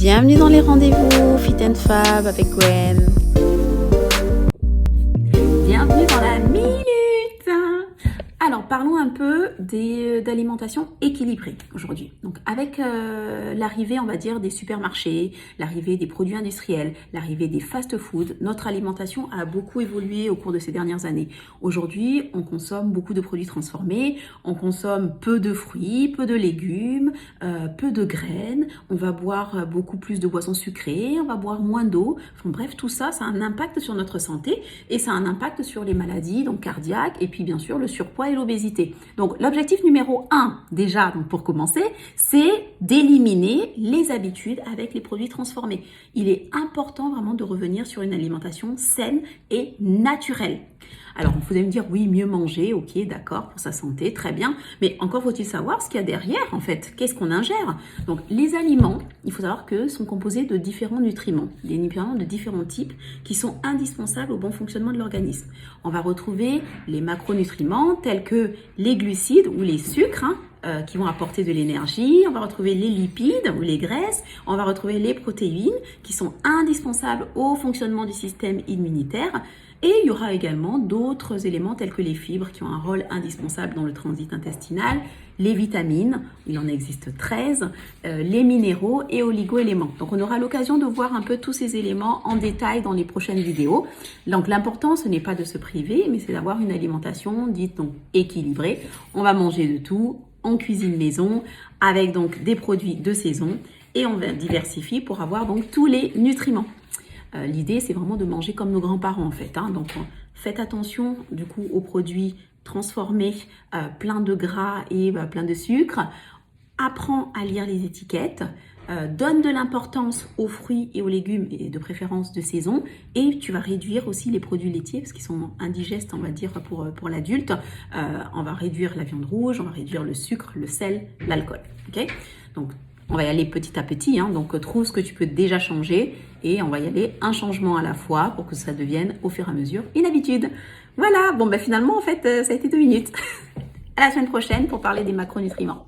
Bienvenue dans les rendez-vous Fit and Fab avec Gwen. Bienvenue dans la minute. Alors parlons un peu d'alimentation équilibrée aujourd'hui. Donc avec l'arrivée, on va dire, des supermarchés, l'arrivée des produits industriels, l'arrivée des fast-food, notre alimentation a beaucoup évolué au cours de ces dernières années. Aujourd'hui, on consomme beaucoup de produits transformés, on consomme peu de fruits, peu de légumes, peu de graines, on va boire beaucoup plus de boissons sucrées, on va boire moins d'eau. Enfin, bref, tout ça, ça a un impact sur notre santé et ça a un impact sur les maladies donc cardiaques et puis bien sûr le surpoids et l'obésité. Donc l'objectif numéro 1 déjà, donc pour commencer, c'est d'éliminer les habitudes avec les produits transformés. Il est important vraiment de revenir sur une alimentation saine et naturelle. Alors, vous allez me dire, oui, mieux manger, ok, d'accord, pour sa santé, très bien. Mais encore faut-il savoir ce qu'il y a derrière, en fait. Qu'est-ce qu'on ingère? Donc, les aliments, il faut savoir que sont composés de différents nutriments, des nutriments de différents types qui sont indispensables au bon fonctionnement de l'organisme. On va retrouver les macronutriments tels que les glucides ou les sucres, qui vont apporter de l'énergie, on va retrouver les lipides ou les graisses, on va retrouver les protéines qui sont indispensables au fonctionnement du système immunitaire. Et il y aura également d'autres éléments tels que les fibres qui ont un rôle indispensable dans le transit intestinal, les vitamines, il en existe 13, les minéraux et oligo-éléments. Donc on aura l'occasion de voir un peu tous ces éléments en détail dans les prochaines vidéos. Donc l'important, ce n'est pas de se priver, mais c'est d'avoir une alimentation dite donc équilibrée. On va manger de tout, en cuisine maison, avec donc des produits de saison et on va diversifier pour avoir donc tous les nutriments. L'idée, c'est vraiment de manger comme nos grands-parents en fait. Donc, faites attention du coup aux produits transformés, plein de gras et plein de sucre. Apprends à lire les étiquettes. Donne de l'importance aux fruits et aux légumes et de préférence de saison. Et tu vas réduire aussi les produits laitiers parce qu'ils sont indigestes, on va dire, pour l'adulte. On va réduire la viande rouge, on va réduire le sucre, le sel, l'alcool. Okay, donc, on va y aller petit à petit, donc trouve ce que tu peux déjà changer et on va y aller un changement à la fois pour que ça devienne au fur et à mesure une habitude. Voilà, bon finalement en fait ça a été 2 minutes. À la semaine prochaine pour parler des macronutriments.